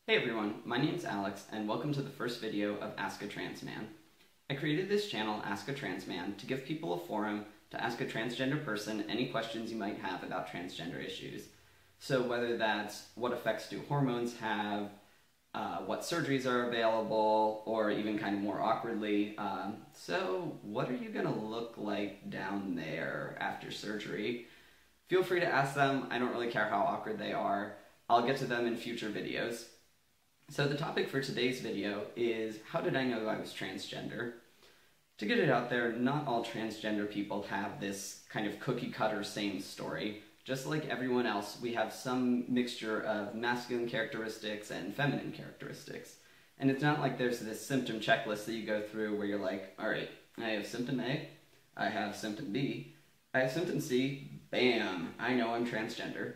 Hey everyone, my name's Alex and welcome to the first video of Askatransman. I created this channel, Askatransman, to give people a forum to ask a transgender person any questions you might have about transgender issues. So whether that's what effects do hormones have, what surgeries are available, or even kind of more awkwardly, so what are you gonna look like down there after surgery? Feel free to ask them. I don't really care how awkward they are. I'll get to them in future videos. So the topic for today's video is, how did I know I was transgender? To get it out there, not all transgender people have this kind of cookie-cutter same story. Just like everyone else, we have some mixture of masculine characteristics and feminine characteristics. And it's not like there's this symptom checklist that you go through where you're like, alright, I have symptom A, I have symptom B, I have symptom C, bam, I know I'm transgender.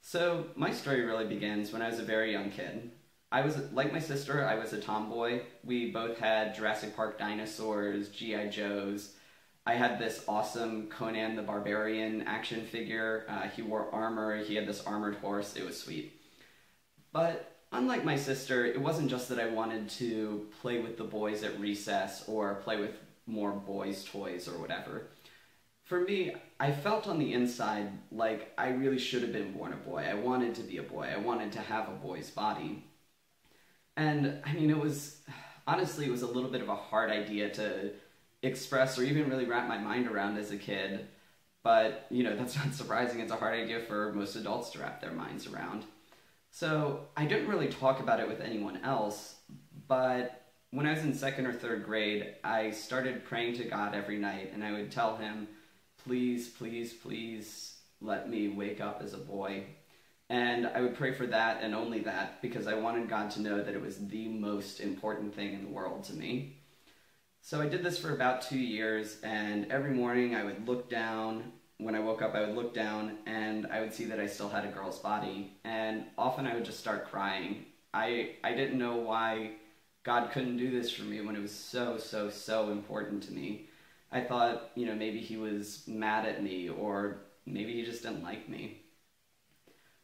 So my story really begins when I was a very young kid. I was, like my sister, I was a tomboy. We both had Jurassic Park dinosaurs, G.I. Joes. I had this awesome Conan the Barbarian action figure. He wore armor, he had this armored horse, it was sweet. But unlike my sister, it wasn't just that I wanted to play with the boys at recess or play with more boys' toys or whatever. For me, I felt on the inside like I really should have been born a boy. I wanted to be a boy. I wanted to have a boy's body. And, I mean, honestly, it was a little bit of a hard idea to express or even really wrap my mind around as a kid. But, you know, that's not surprising. It's a hard idea for most adults to wrap their minds around. So, I didn't really talk about it with anyone else, but when I was in second or third grade, I started praying to God every night, and I would tell him, please, please, please let me wake up as a boy. And I would pray for that and only that because I wanted God to know that it was the most important thing in the world to me. So I did this for about 2 years, and every morning I would look down. When I woke up, I would look down and I would see that I still had a girl's body, and often I would just start crying. I didn't know why God couldn't do this for me when it was so, so, so important to me. I thought, you know, maybe he was mad at me, or maybe he just didn't like me.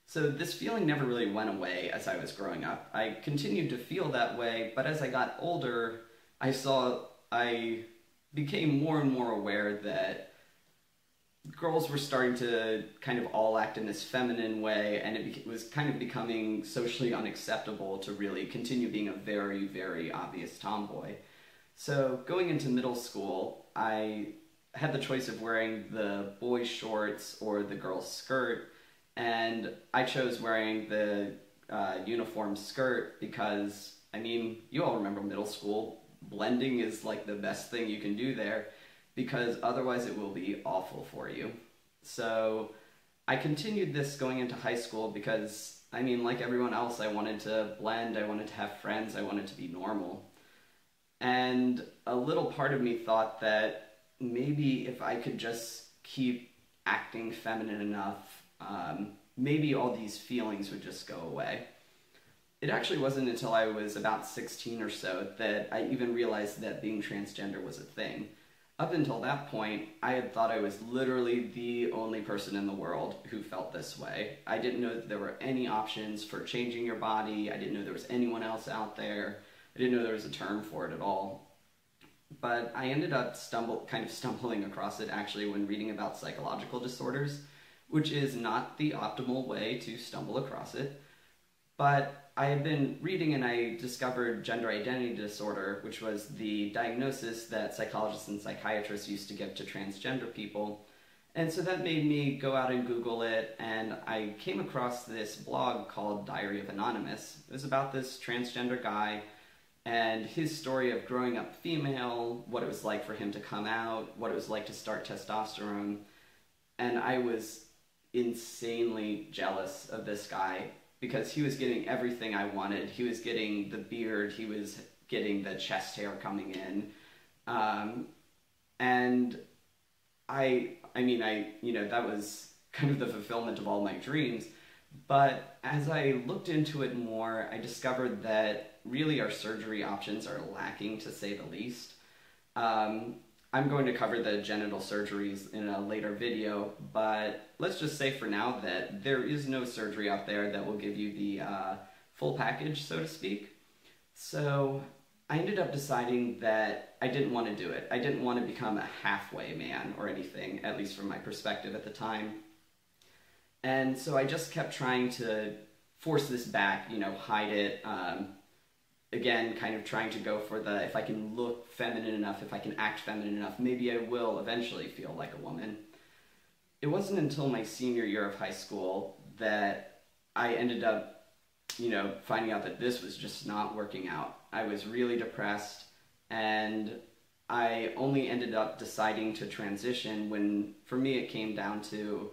So this feeling never really went away as I was growing up. I continued to feel that way, but as I got older, I became more and more aware that girls were starting to kind of all act in this feminine way, and it was kind of becoming socially unacceptable to really continue being a very, very obvious tomboy. So going into middle school, I had the choice of wearing the boys' shorts or the girls' skirt, and I chose wearing the uniform skirt because, I mean, you all remember middle school. Blending is like the best thing you can do there because otherwise it will be awful for you. So I continued this going into high school because, I mean, like everyone else, I wanted to blend, I wanted to have friends, I wanted to be normal. And a little part of me thought that maybe if I could just keep acting feminine enough, maybe all these feelings would just go away. It actually wasn't until I was about 16 or so that I even realized that being transgender was a thing. Up until that point, I had thought I was literally the only person in the world who felt this way. I didn't know that there were any options for changing your body. I didn't know there was anyone else out there. I didn't know there was a term for it at all. But I ended up kind of stumbling across it actually when reading about psychological disorders, which is not the optimal way to stumble across it. But I had been reading and I discovered gender identity disorder, which was the diagnosis that psychologists and psychiatrists used to give to transgender people. And so that made me go out and Google it, and I came across this blog called Diary of Anonymous. It was about this transgender guy and his story of growing up female, what it was like for him to come out, what it was like to start testosterone. And I was insanely jealous of this guy because he was getting everything I wanted. He was getting the beard, he was getting the chest hair coming in. And you know, that was kind of the fulfillment of all my dreams. But as I looked into it more, I discovered that really our surgery options are lacking, to say the least. I'm going to cover the genital surgeries in a later video, but let's just say for now that there is no surgery out there that will give you the full package, so to speak. So I ended up deciding that I didn't want to do it. I didn't want to become a halfway man or anything, at least from my perspective at the time. And so I just kept trying to force this back, you know, hide it. Again, kind of trying to go for the, if I can look feminine enough, if I can act feminine enough, maybe I will eventually feel like a woman. It wasn't until my senior year of high school that I ended up, you know, finding out that this was just not working out. I was really depressed, and I only ended up deciding to transition when, for me, it came down to,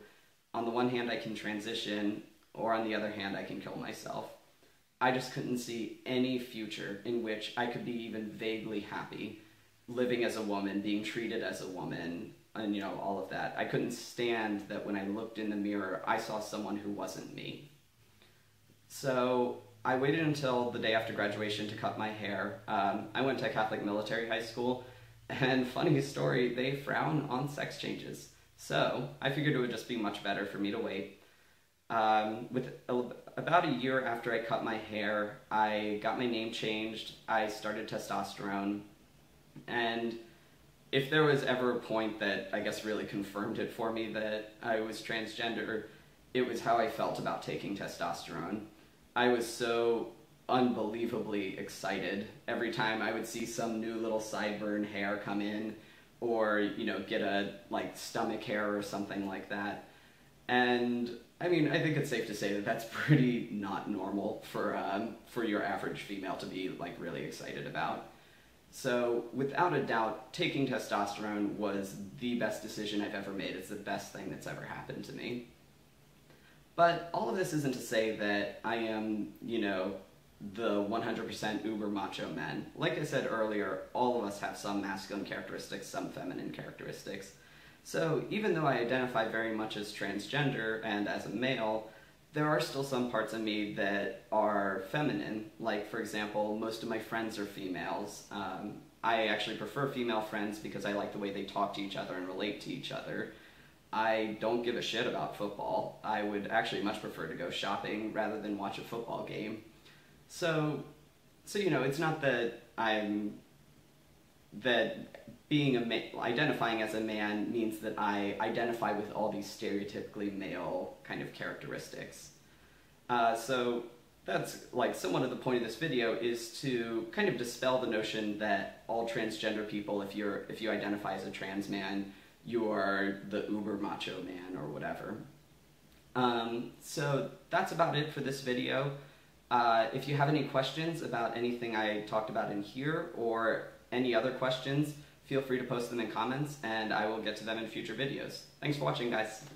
on the one hand, I can transition, or on the other hand, I can kill myself. I just couldn't see any future in which I could be even vaguely happy living as a woman, being treated as a woman, and, you know, all of that. I couldn't stand that when I looked in the mirror, I saw someone who wasn't me. So I waited until the day after graduation to cut my hair. I went to Catholic military high school, and funny story, they frown on sex changes. So I figured it would just be much better for me to wait. About a year after I cut my hair, I got my name changed, I started testosterone, and if there was ever a point that I guess really confirmed it for me that I was transgender, it was how I felt about taking testosterone. I was so unbelievably excited every time I would see some new little sideburn hair come in, or, you know, get a, like, stomach hair or something like that. And I mean, I think it's safe to say that that's pretty not normal for your average female to be, like, really excited about. So without a doubt, taking testosterone was the best decision I've ever made. It's the best thing that's ever happened to me. But all of this isn't to say that I am, you know, the 100% uber macho man. Like I said earlier, all of us have some masculine characteristics, some feminine characteristics. So even though I identify very much as transgender and as a male, there are still some parts of me that are feminine. Like, for example, most of my friends are females. I actually prefer female friends because I like the way they talk to each other and relate to each other. I don't give a shit about football. I would actually much prefer to go shopping rather than watch a football game. So you know, it's not that identifying as a man means that I identify with all these stereotypically male kind of characteristics. So that's, like, somewhat of the point of this video is to kind of dispel the notion that all transgender people, if you identify as a trans man, you are the uber macho man or whatever. So that's about it for this video. If you have any questions about anything I talked about in here or any other questions, feel free to post them in comments and I will get to them in future videos. Thanks for watching, guys.